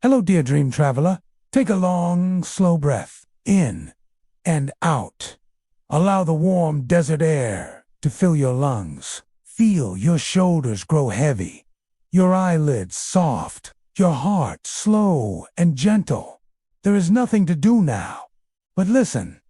Hello, dear dream traveler. Take a long, slow breath in and out. Allow the warm desert air to fill your lungs. Feel your shoulders grow heavy, your eyelids soft, your heart slow and gentle. There is nothing to do now but listen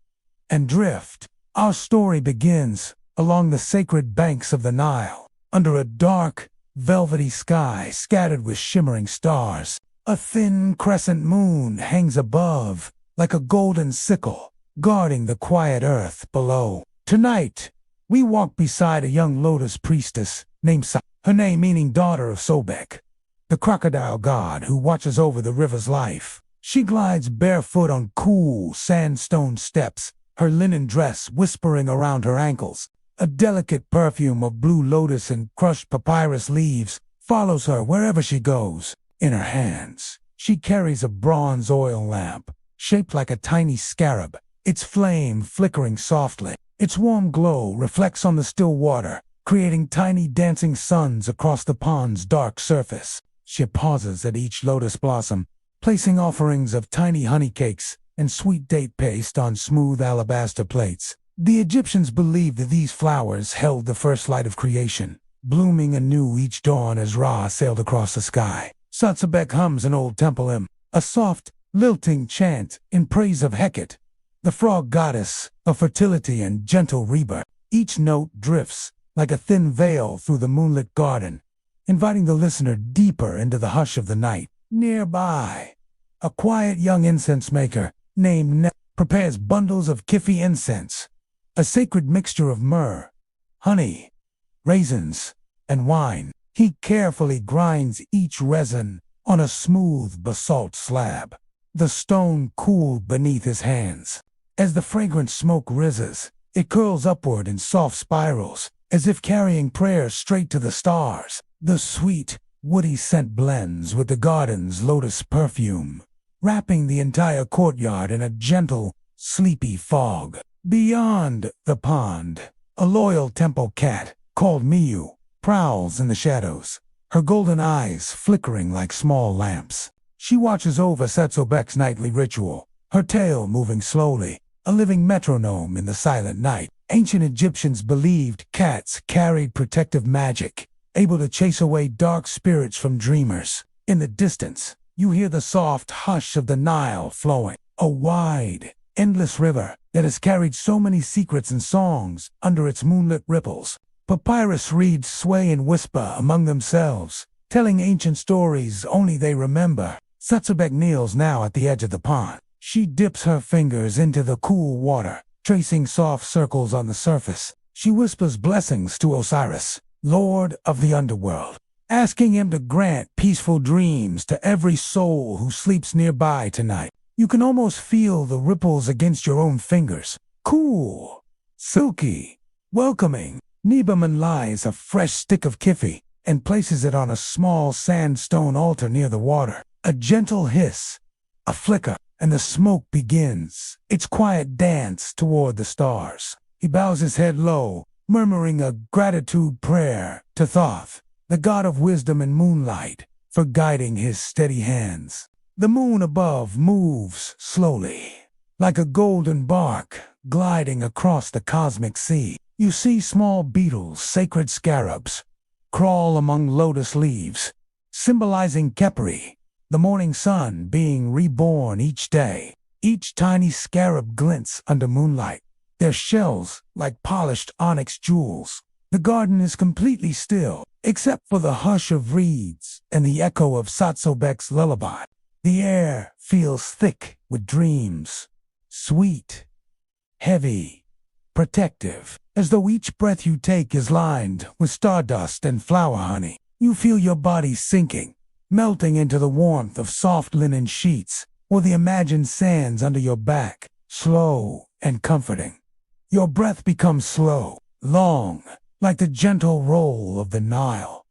and drift. Our story begins along the sacred banks of the Nile, under a dark, velvety sky scattered with shimmering stars. A thin crescent moon hangs above, like a golden sickle, guarding the quiet earth below. Tonight, we walk beside a young Lotus priestess named her name meaning daughter of Sobek, the crocodile god who watches over the river's life. She glides barefoot on cool sandstone steps, her linen dress whispering around her ankles. A delicate perfume of blue lotus and crushed papyrus leaves follows her wherever she goes. In her hands, she carries a bronze oil lamp, shaped like a tiny scarab, its flame flickering softly. Its warm glow reflects on the still water, creating tiny dancing suns across the pond's dark surface. She pauses at each lotus blossom, placing offerings of tiny honey cakes and sweet date paste on smooth alabaster plates. The Egyptians believed that these flowers held the first light of creation, blooming anew each dawn as Ra sailed across the sky. Satsabek hums an old temple hymn, a soft, lilting chant in praise of Hecate, the frog goddess of fertility and gentle rebirth. Each note drifts like a thin veil through the moonlit garden, inviting the listener deeper into the hush of the night. Nearby, a quiet young incense maker named Nile prepares bundles of kifi incense, a sacred mixture of myrrh, honey, raisins, and wine. He carefully grinds each resin on a smooth basalt slab, the stone cooled beneath his hands. As the fragrant smoke rises, it curls upward in soft spirals, as if carrying prayers straight to the stars. The sweet, woody scent blends with the garden's lotus perfume, wrapping the entire courtyard in a gentle, sleepy fog. Beyond the pond, a loyal temple cat, called Miyu, prowls in the shadows, her golden eyes flickering like small lamps. She watches over Setsobek's nightly ritual, her tail moving slowly, a living metronome in the silent night. Ancient Egyptians believed cats carried protective magic, able to chase away dark spirits from dreamers. In the distance, you hear the soft hush of the Nile flowing, a wide, endless river that has carried so many secrets and songs under its moonlit ripples. Papyrus reeds sway and whisper among themselves, telling ancient stories only they remember. Satsabek kneels now at the edge of the pond. She dips her fingers into the cool water, tracing soft circles on the surface. She whispers blessings to Osiris, Lord of the underworld, asking him to grant peaceful dreams to every soul who sleeps nearby tonight. You can almost feel the ripples against your own fingers. Cool, silky, welcoming. Nebaman lies a fresh stick of kifi and places it on a small sandstone altar near the water. A gentle hiss, a flicker, and the smoke begins its quiet dance toward the stars. He bows his head low, murmuring a gratitude prayer to Thoth, the god of wisdom and moonlight, for guiding his steady hands. The moon above moves slowly, like a golden bark gliding across the cosmic sea. You see small beetles, sacred scarabs, crawl among lotus leaves, symbolizing Khepri, the morning sun being reborn each day. Each tiny scarab glints under moonlight, their shells like polished onyx jewels. The garden is completely still, except for the hush of reeds and the echo of Satsobek's lullaby. The air feels thick with dreams, sweet, heavy, protective, as though each breath you take is lined with stardust and flower honey. You feel your body sinking, melting into the warmth of soft linen sheets or the imagined sands under your back, slow and comforting. Your breath becomes slow, long, like the gentle roll of the Nile.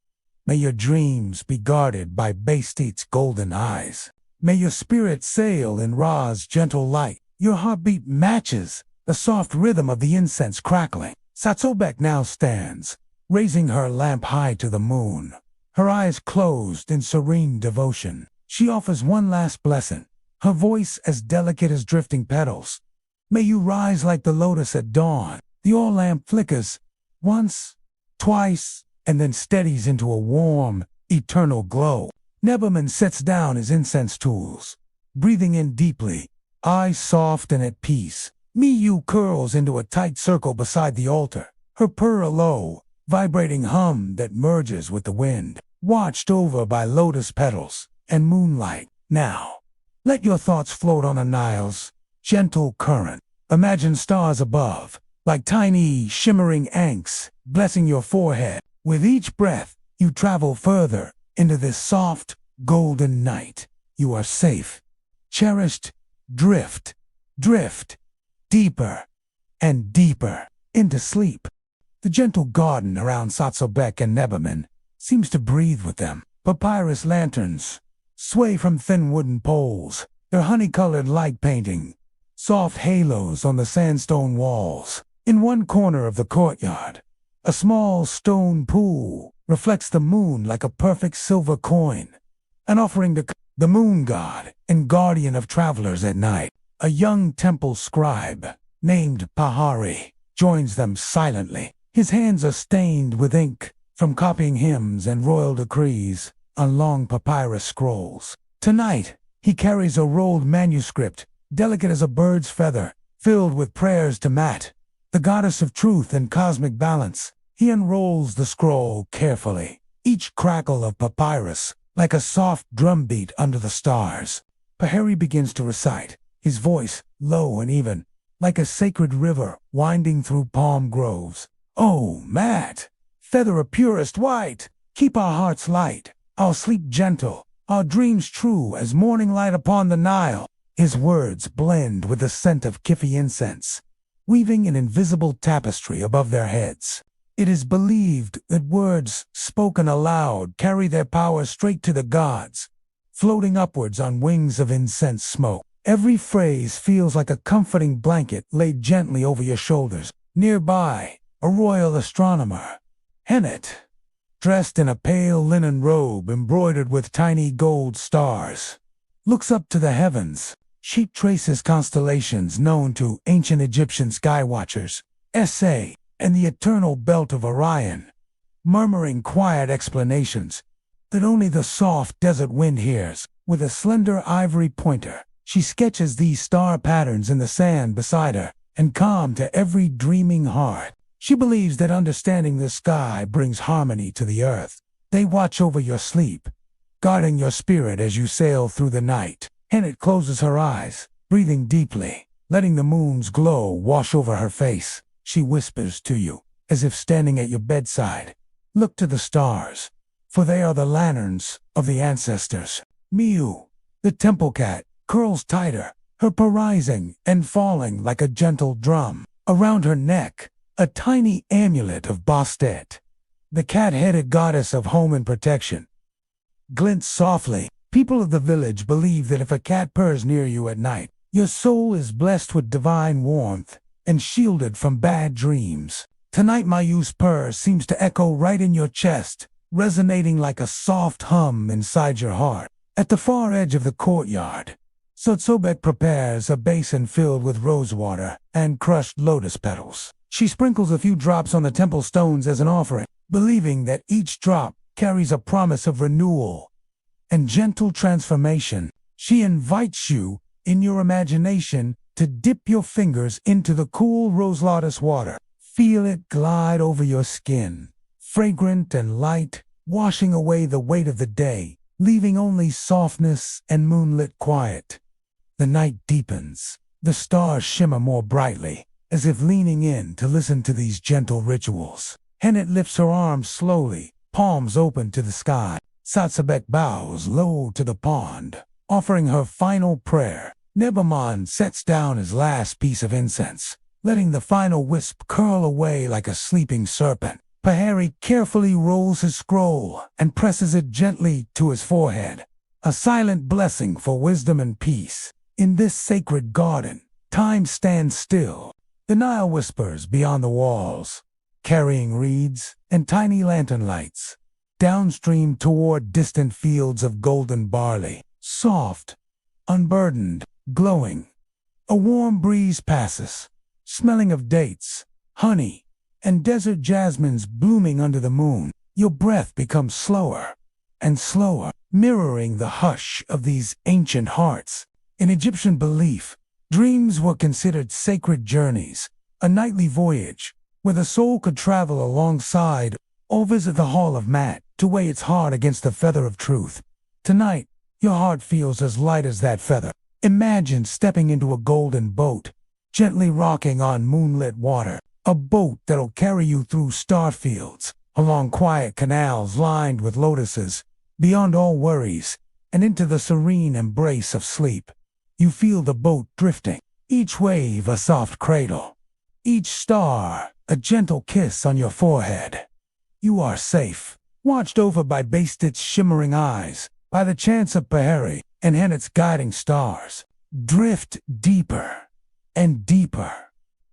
May your dreams be guarded by Bastit's golden eyes. May your spirit sail in Ra's gentle light. Your heartbeat matches the soft rhythm of the incense crackling. Satsobek now stands, raising her lamp high to the moon, her eyes closed in serene devotion. She offers one last blessing, her voice as delicate as drifting petals. May you rise like the lotus at dawn. The oil lamp flickers once, twice, and then steadies into a warm, eternal glow. Nebaman sets down his incense tools, breathing in deeply, eyes soft and at peace. Miyu curls into a tight circle beside the altar, her purr a low, vibrating hum that merges with the wind, watched over by lotus petals and moonlight. Now, let your thoughts float on the Nile's gentle current. Imagine stars above, like tiny, shimmering ankhs, blessing your forehead. With each breath, you travel further into this soft, golden night. You are safe, cherished. Drift, deeper and deeper into sleep. The gentle garden around Satsubek and Nebaman seems to breathe with them. Papyrus lanterns sway from thin wooden poles, their honey-colored light painting soft halos on the sandstone walls. In one corner of the courtyard, a small stone pool reflects the moon like a perfect silver coin, an offering to the moon god and guardian of travelers at night. A young temple scribe named Pahari joins them silently. His hands are stained with ink from copying hymns and royal decrees on long papyrus scrolls. Tonight, he carries a rolled manuscript, delicate as a bird's feather, filled with prayers to Mat, the goddess of truth and cosmic balance. He unrolls the scroll carefully, each crackle of papyrus like a soft drumbeat under the stars. Pahari begins to recite, his voice low and even, like a sacred river winding through palm groves. Oh, Mat, feather of purest white, keep our hearts light, our sleep gentle, our dreams true as morning light upon the Nile. His words blend with the scent of Kifi incense, weaving an invisible tapestry above their heads. It is believed that words spoken aloud carry their power straight to the gods, floating upwards on wings of incense smoke. Every phrase feels like a comforting blanket laid gently over your shoulders. Nearby, a royal astronomer, Hennet, dressed in a pale linen robe embroidered with tiny gold stars, looks up to the heavens. She traces constellations known to ancient Egyptian skywatchers, SA, and the eternal belt of Orion, murmuring quiet explanations that only the soft desert wind hears. With a slender ivory pointer, she sketches these star patterns in the sand beside her, and calm to every dreaming heart. She believes that understanding the sky brings harmony to the earth. They watch over your sleep, guarding your spirit as you sail through the night. Hennet closes her eyes, breathing deeply, letting the moon's glow wash over her face. She whispers to you, as if standing at your bedside. Look to the stars, for they are the lanterns of the ancestors. Miu, the temple cat, curls tighter, her purr rising and falling like a gentle drum. Around her neck, a tiny amulet of Bastet, the cat-headed goddess of home and protection, glints softly. People of the village believe that if a cat purrs near you at night, your soul is blessed with divine warmth and shielded from bad dreams. Tonight Mayu's purr seems to echo right in your chest, resonating like a soft hum inside your heart. At the far edge of the courtyard, Sotsobek prepares a basin filled with rosewater and crushed lotus petals. She sprinkles a few drops on the temple stones as an offering, believing that each drop carries a promise of renewal and gentle transformation. She invites you, in your imagination, to dip your fingers into the cool rose lotus water. Feel it glide over your skin, fragrant and light, washing away the weight of the day, leaving only softness and moonlit quiet. The night deepens. The stars shimmer more brightly, as if leaning in to listen to these gentle rituals. Hennet lifts her arms slowly, palms open to the sky. Satsubek bows low to the pond, offering her final prayer. Nebaman sets down his last piece of incense, letting the final wisp curl away like a sleeping serpent. Pahari carefully rolls his scroll and presses it gently to his forehead, a silent blessing for wisdom and peace. In this sacred garden, time stands still. The Nile whispers beyond the walls, carrying reeds and tiny lantern lights downstream toward distant fields of golden barley. soft, unburdened, glowing. A warm breeze passes, smelling of dates, honey, and desert jasmines blooming under the moon. Your breath becomes slower and slower, mirroring the hush of these ancient hearts. In Egyptian belief, dreams were considered sacred journeys, a nightly voyage where the soul could travel alongside or visit the Hall of Mat to weigh its heart against the feather of truth. Tonight, your heart feels as light as that feather. Imagine stepping into a golden boat, gently rocking on moonlit water, a boat that'll carry you through star fields, along quiet canals lined with lotuses, beyond all worries, and into the serene embrace of sleep. You feel the boat drifting, each wave a soft cradle, each star a gentle kiss on your forehead. You are safe, watched over by Bastet's shimmering eyes, by the chants of Pharaoh and Hennet's guiding stars. Drift deeper and deeper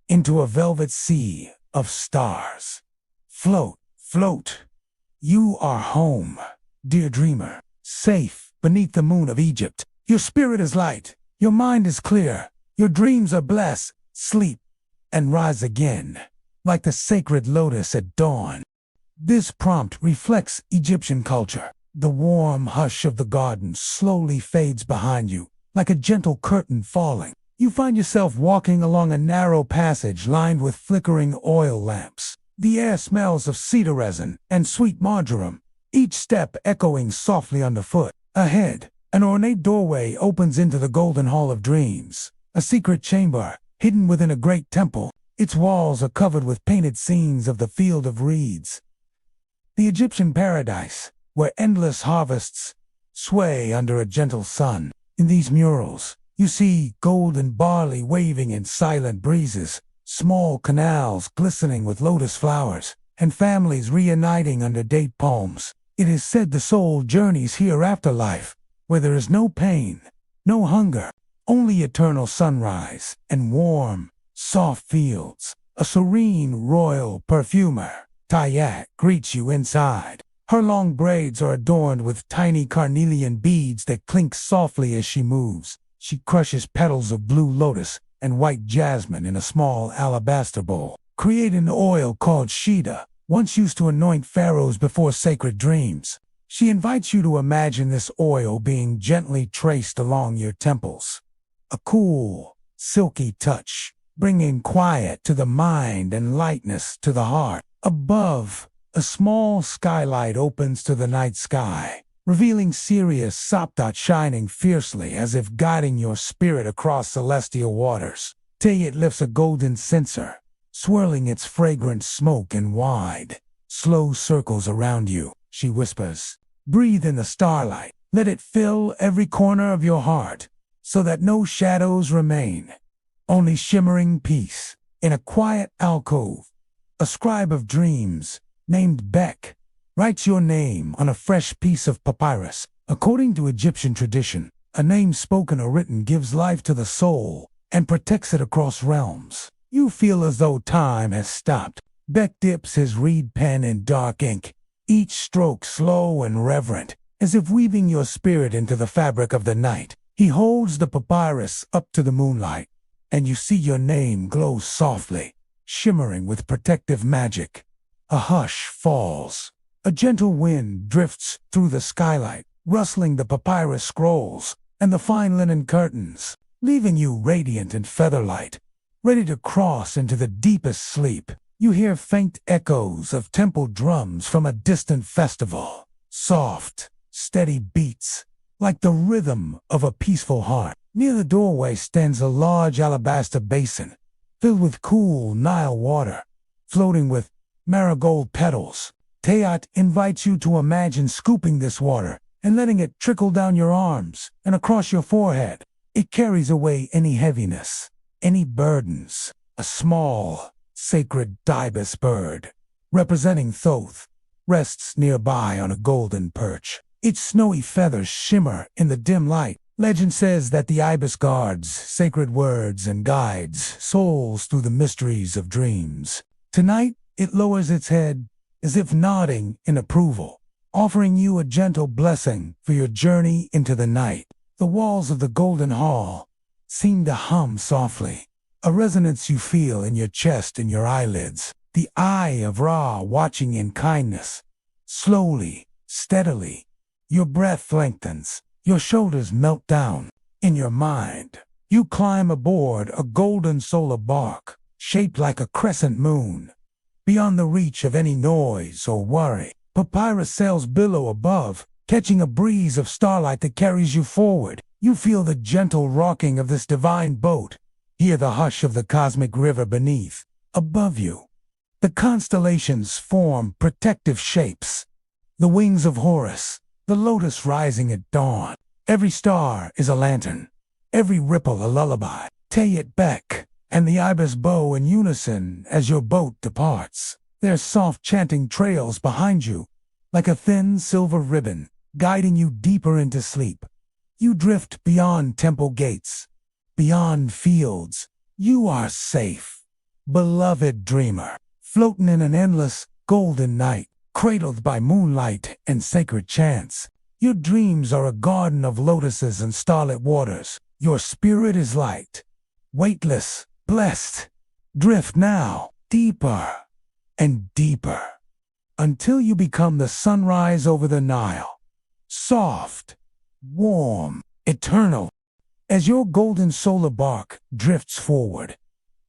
into a velvet sea of stars. Float, float. You are home, dear dreamer, safe beneath the moon of Egypt. Your spirit is light, your mind is clear, your dreams are blessed. Sleep and rise again, like the sacred lotus at dawn. This prompt reflects Egyptian culture. The warm hush of the garden slowly fades behind you, like a gentle curtain falling. You find yourself walking along a narrow passage lined with flickering oil lamps. The air smells of cedar resin and sweet marjoram, each step echoing softly underfoot. Ahead, an ornate doorway opens into the Golden Hall of Dreams, a secret chamber hidden within a great temple. Its walls are covered with painted scenes of the Field of Reeds, the Egyptian paradise, where endless harvests sway under a gentle sun. In these murals, you see golden barley waving in silent breezes, small canals glistening with lotus flowers, and families reuniting under date palms. It is said the soul journeys here after life, where there is no pain, no hunger, only eternal sunrise and warm, soft fields. A serene royal perfumer, Tayat, greets you inside. Her long braids are adorned with tiny carnelian beads that clink softly as she moves. She crushes petals of blue lotus and white jasmine in a small alabaster bowl, creating oil called Shida, once used to anoint pharaohs before sacred dreams. She invites you to imagine this oil being gently traced along your temples. A cool, silky touch, bringing quiet to the mind and lightness to the heart. Above, a small skylight opens to the night sky, revealing Sirius Subtitles shining fiercely as if guiding your spirit across celestial waters. Tayat lifts a golden censer, swirling its fragrant smoke in wide, slow circles around you. She whispers, "Breathe in the starlight. Let it fill every corner of your heart, so that no shadows remain, only shimmering peace." In a quiet alcove, a scribe of dreams, named Beck, writes your name on a fresh piece of papyrus. According to Egyptian tradition, a name spoken or written gives life to the soul and protects it across realms. You feel as though time has stopped. Beck dips his reed pen in dark ink, each stroke slow and reverent, as if weaving your spirit into the fabric of the night. He holds the papyrus up to the moonlight, and you see your name glow softly, shimmering with protective magic. A hush falls. A gentle wind drifts through the skylight, rustling the papyrus scrolls and the fine linen curtains, leaving you radiant in featherlight, ready to cross into the deepest sleep. You hear faint echoes of temple drums from a distant festival, soft, steady beats, like the rhythm of a peaceful heart. Near the doorway stands a large alabaster basin, filled with cool Nile water, floating with marigold petals. Tayat invites you to imagine scooping this water and letting it trickle down your arms and across your forehead. It carries away any heaviness, any burdens. A small, sacred ibis bird, representing Thoth, rests nearby on a golden perch. Its snowy feathers shimmer in the dim light. Legend says that the ibis guards sacred words and guides souls through the mysteries of dreams. Tonight, it lowers its head as if nodding in approval, offering you a gentle blessing for your journey into the night. The walls of the golden hall seem to hum softly, a resonance you feel in your chest and your eyelids, the eye of Ra watching in kindness. Slowly, steadily, your breath lengthens, your shoulders melt down. In your mind, you climb aboard a golden solar bark, shaped like a crescent moon. Beyond the reach of any noise or worry, papyrus sails billow above, catching a breeze of starlight that carries you forward. You feel the gentle rocking of this divine boat, hear the hush of the cosmic river beneath. Above you, the constellations form protective shapes. The wings of Horus, the lotus rising at dawn. Every star is a lantern, every ripple a lullaby. Tayet Bek and the ibis bow in unison as your boat departs. Their soft chanting trails behind you, like a thin silver ribbon, guiding you deeper into sleep. You drift beyond temple gates, beyond fields. You are safe, beloved dreamer, floating in an endless, golden night, cradled by moonlight and sacred chants. Your dreams are a garden of lotuses and starlit waters. Your spirit is light, weightless, blessed. Drift now, deeper and deeper, until you become the sunrise over the Nile. Soft, warm, eternal. As your golden solar bark drifts forward,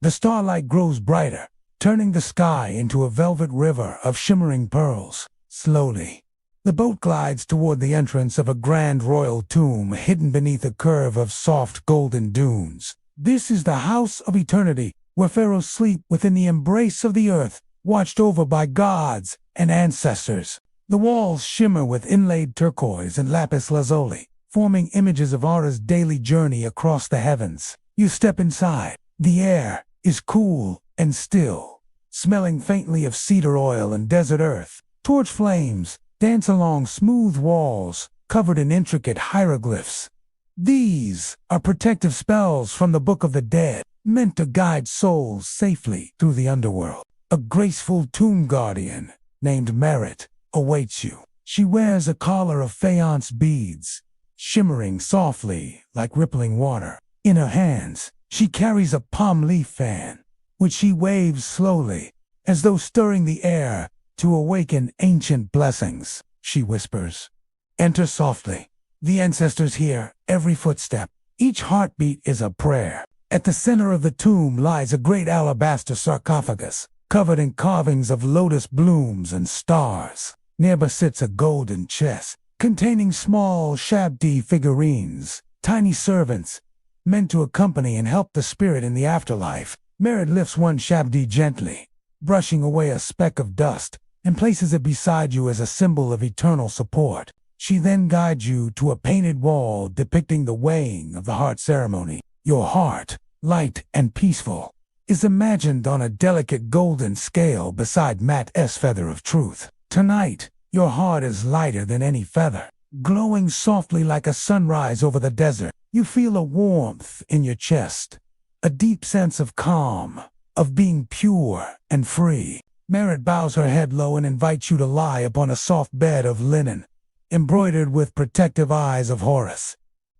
the starlight grows brighter, turning the sky into a velvet river of shimmering pearls. Slowly, the boat glides toward the entrance of a grand royal tomb hidden beneath a curve of soft golden dunes. This is the house of eternity, where pharaohs sleep within the embrace of the earth, watched over by gods and ancestors. The walls shimmer with inlaid turquoise and lapis lazuli, forming images of Ara's daily journey across the heavens. You step inside. The air is cool and still, smelling faintly of cedar oil and desert earth. Torch flames dance along smooth walls covered in intricate hieroglyphs. These are protective spells from the Book of the Dead, meant to guide souls safely through the underworld. A graceful tomb guardian named Merit awaits you. She wears a collar of faience beads, shimmering softly like rippling water. In her hands, she carries a palm leaf fan, which she waves slowly, as though stirring the air to awaken ancient blessings. She whispers, "Enter softly." The ancestors hear every footstep. Each heartbeat is a prayer. At the center of the tomb lies a great alabaster sarcophagus, covered in carvings of lotus blooms and stars. Nearby sits a golden chest, containing small shabdi figurines, tiny servants, meant to accompany and help the spirit in the afterlife. Merit lifts one shabdi gently, brushing away a speck of dust, and places it beside you as a symbol of eternal support. She then guides you to a painted wall depicting the weighing of the heart ceremony. Your heart, light and peaceful, is imagined on a delicate golden scale beside Mat's feather of truth. Tonight, your heart is lighter than any feather, glowing softly like a sunrise over the desert. You feel a warmth in your chest, a deep sense of calm, of being pure and free. Merit bows her head low and invites you to lie upon a soft bed of linen, embroidered with protective eyes of Horus.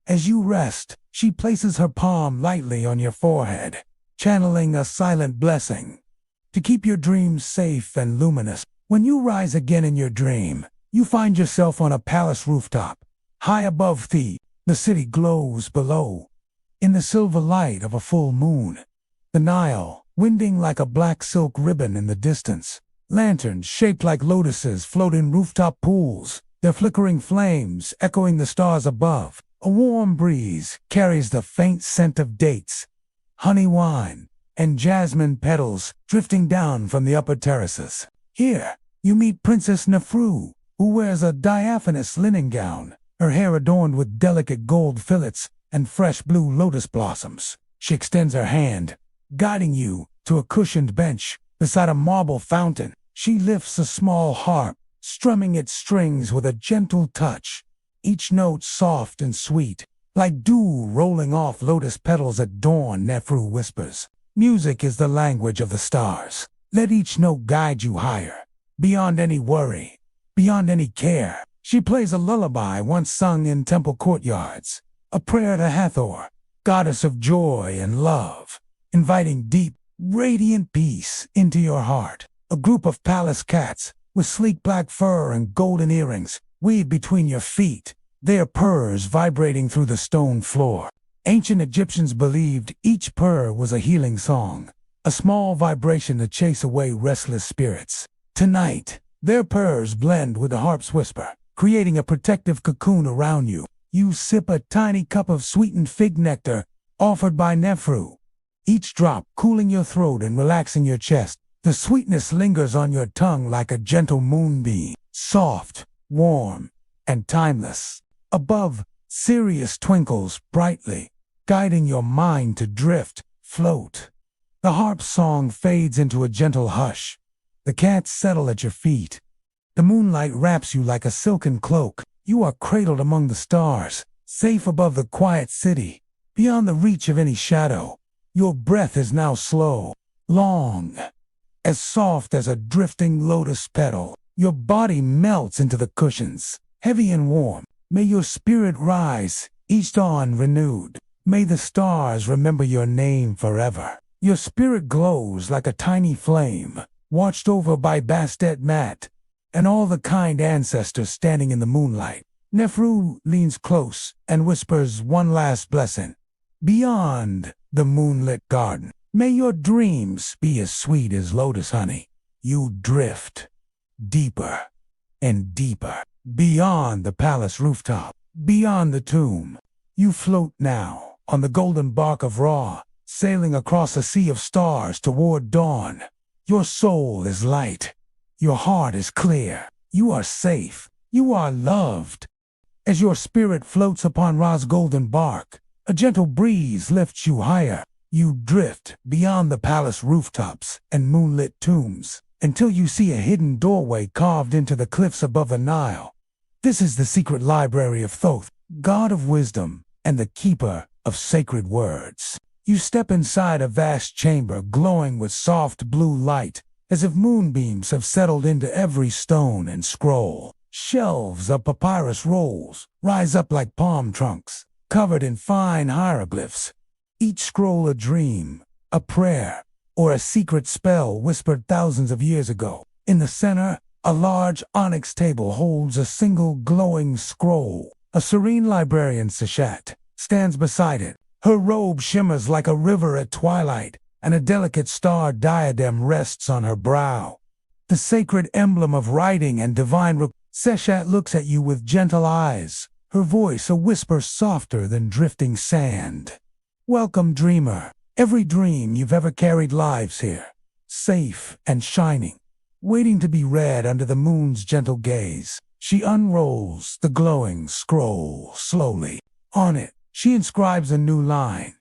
As you rest, she places her palm lightly on your forehead, channeling a silent blessing to keep your dreams safe and luminous. When you rise again in your dream, you find yourself on a palace rooftop. High above thee, the city glows below, in the silver light of a full moon. The Nile, winding like a black silk ribbon in the distance. Lanterns shaped like lotuses float in rooftop pools, their flickering flames echoing the stars above. A warm breeze carries the faint scent of dates, honey wine, and jasmine petals drifting down from the upper terraces. Here, you meet Princess Nefru, who wears a diaphanous linen gown, her hair adorned with delicate gold fillets and fresh blue lotus blossoms. She extends her hand, guiding you to a cushioned bench beside a marble fountain. She lifts a small harp, strumming its strings with a gentle touch, each note soft and sweet, like dew rolling off lotus petals at dawn. Nefru whispers, "Music is the language of the stars. Let each note guide you higher, beyond any worry, beyond any care." She plays a lullaby once sung in temple courtyards, a prayer to Hathor, goddess of joy and love, inviting deep, radiant peace into your heart. A group of palace cats, with sleek black fur and golden earrings, weave between your feet, their purrs vibrating through the stone floor. Ancient Egyptians believed each purr was a healing song, a small vibration to chase away restless spirits. Tonight, their purrs blend with the harp's whisper, creating a protective cocoon around you. You sip a tiny cup of sweetened fig nectar offered by Nefru, each drop cooling your throat and relaxing your chest. The sweetness lingers on your tongue like a gentle moonbeam, soft, warm, and timeless. Above, Sirius twinkles brightly, guiding your mind to drift, float. The harp song fades into a gentle hush. The cats settle at your feet. The moonlight wraps you like a silken cloak. You are cradled among the stars, safe above the quiet city, beyond the reach of any shadow. Your breath is now slow, long, as soft as a drifting lotus petal. Your body melts into the cushions, heavy and warm. May your spirit rise, each dawn renewed. May the stars remember your name forever. Your spirit glows like a tiny flame, watched over by Bastet Mat and all the kind ancestors standing in the moonlight. Nefru leans close and whispers one last blessing. Beyond the moonlit garden, may your dreams be as sweet as lotus honey. You drift deeper and deeper, beyond the palace rooftop, beyond the tomb. You float now on the golden bark of Ra, sailing across a sea of stars toward dawn. Your soul is light. Your heart is clear. You are safe. You are loved. As your spirit floats upon Ra's golden bark, a gentle breeze lifts you higher. You drift beyond the palace rooftops and moonlit tombs until you see a hidden doorway carved into the cliffs above the Nile. This is the secret library of Thoth, god of wisdom and the keeper of sacred words. You step inside a vast chamber glowing with soft blue light, as if moonbeams have settled into every stone and scroll. Shelves of papyrus rolls rise up like palm trunks, covered in fine hieroglyphs. Each scroll a dream, a prayer, or a secret spell whispered thousands of years ago. In the center, a large onyx table holds a single glowing scroll. A serene librarian, Seshat, stands beside it. Her robe shimmers like a river at twilight, and a delicate star diadem rests on her brow. The sacred emblem of writing and divine Seshat looks at you with gentle eyes, her voice a whisper softer than drifting sand. Welcome, dreamer. Every dream you've ever carried lives here, safe and shining, waiting to be read under the moon's gentle gaze. She unrolls the glowing scroll slowly. On it, she inscribes a new line.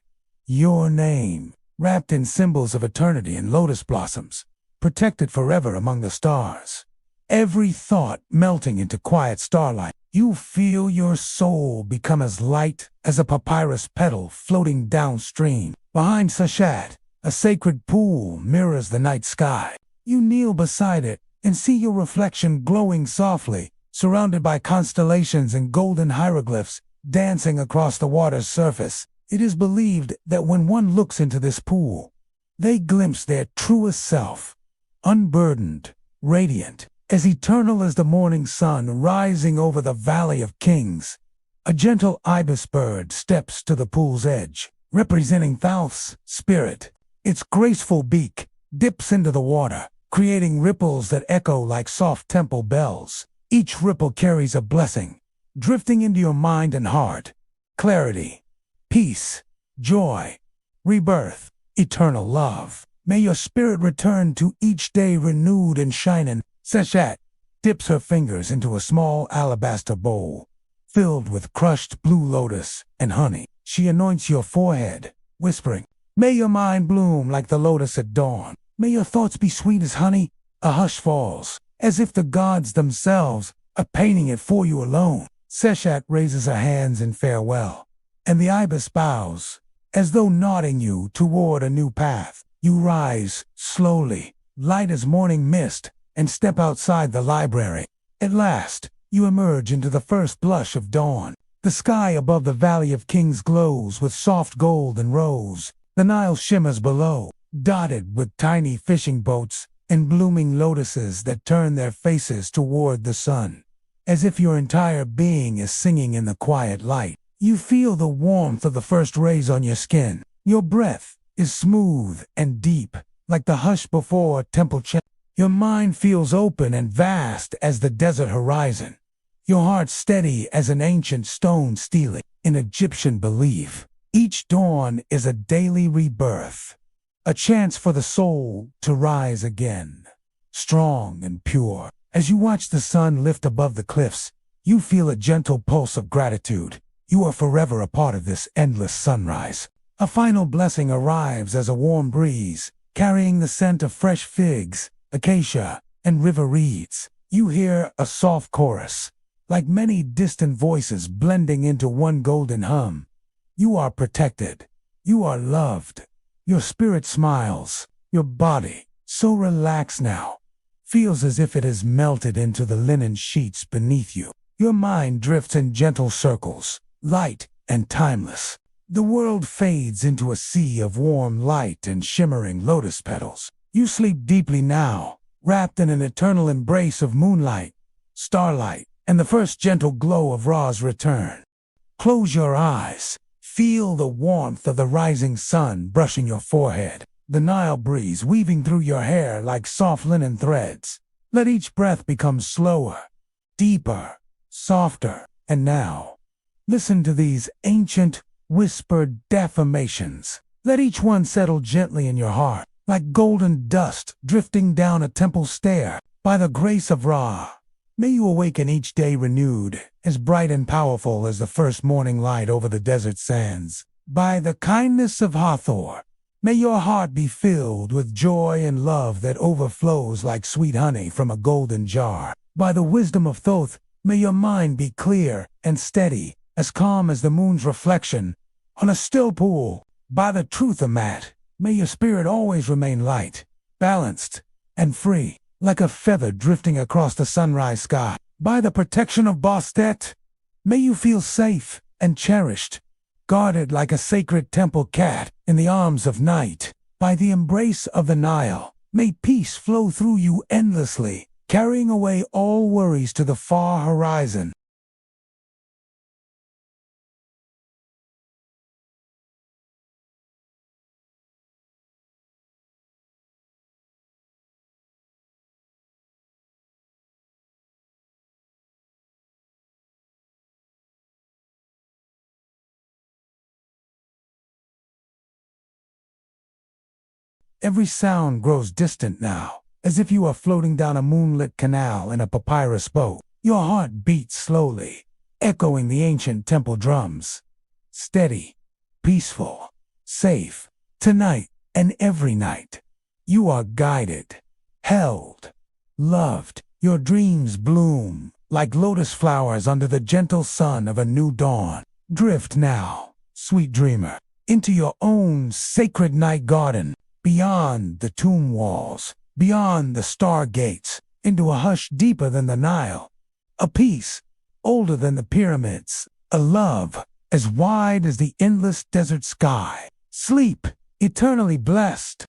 Your name, wrapped in symbols of eternity and lotus blossoms, protected forever among the stars. Every thought melting into quiet starlight. You feel your soul become as light as a papyrus petal floating downstream. Behind Seshat, a sacred pool mirrors the night sky. You kneel beside it and see your reflection glowing softly, surrounded by constellations and golden hieroglyphs dancing across the water's surface. It is believed that when one looks into this pool, they glimpse their truest self, unburdened, radiant, as eternal as the morning sun rising over the Valley of Kings. A gentle ibis bird steps to the pool's edge, representing Thoth's spirit. Its graceful beak dips into the water, creating ripples that echo like soft temple bells. Each ripple carries a blessing, drifting into your mind and heart. Clarity, peace, joy, rebirth, eternal love. May your spirit return to each day renewed and shining. Seshat dips her fingers into a small alabaster bowl, filled with crushed blue lotus and honey. She anoints your forehead, whispering, "May your mind bloom like the lotus at dawn. May your thoughts be sweet as honey." A hush falls, as if the gods themselves are painting it for you alone. Seshat raises her hands in farewell, and the ibis bows, as though nodding you toward a new path. You rise slowly, light as morning mist, and step outside the library. At last, you emerge into the first blush of dawn. The sky above the Valley of Kings glows with soft gold and rose. The Nile shimmers below, dotted with tiny fishing boats and blooming lotuses that turn their faces toward the sun. As if your entire being is singing in the quiet light. You feel the warmth of the first rays on your skin. Your breath is smooth and deep, like the hush before a temple chant. Your mind feels open and vast as the desert horizon. Your heart steady as an ancient stone stele in Egyptian belief. Each dawn is a daily rebirth, a chance for the soul to rise again, strong and pure. As you watch the sun lift above the cliffs, you feel a gentle pulse of gratitude. You are forever a part of this endless sunrise. A final blessing arrives as a warm breeze, carrying the scent of fresh figs, acacia, and river reeds. You hear a soft chorus, like many distant voices blending into one golden hum. You are protected. You are loved. Your spirit smiles. Your body, so relaxed now, feels as if it has melted into the linen sheets beneath you. Your mind drifts in gentle circles, light and timeless. The world fades into a sea of warm light and shimmering lotus petals. You sleep deeply now, wrapped in an eternal embrace of moonlight, starlight, and the first gentle glow of Ra's return. Close your eyes. Feel the warmth of the rising sun brushing your forehead, the Nile breeze weaving through your hair like soft linen threads. Let each breath become slower, deeper, softer, and now, listen to these ancient, whispered affirmations. Let each one settle gently in your heart, like golden dust drifting down a temple stair. By the grace of Ra, may you awaken each day renewed, as bright and powerful as the first morning light over the desert sands. By the kindness of Hathor, may your heart be filled with joy and love that overflows like sweet honey from a golden jar. By the wisdom of Thoth, may your mind be clear and steady, as calm as the moon's reflection on a still pool. By the truth of Mat, may your spirit always remain light, balanced, and free, like a feather drifting across the sunrise sky. By the protection of Bastet, may you feel safe and cherished, guarded like a sacred temple cat in the arms of night. By the embrace of the Nile, may peace flow through you endlessly, carrying away all worries to the far horizon. Every sound grows distant now, as if you are floating down a moonlit canal in a papyrus boat. Your heart beats slowly, echoing the ancient temple drums. Steady, peaceful, safe. Tonight and every night, you are guided, held, loved. Your dreams bloom like lotus flowers under the gentle sun of a new dawn. Drift now, sweet dreamer, into your own sacred night garden. Beyond the tomb walls, beyond the star gates, into a hush deeper than the Nile. A peace older than the pyramids, a love as wide as the endless desert sky. Sleep, eternally blessed.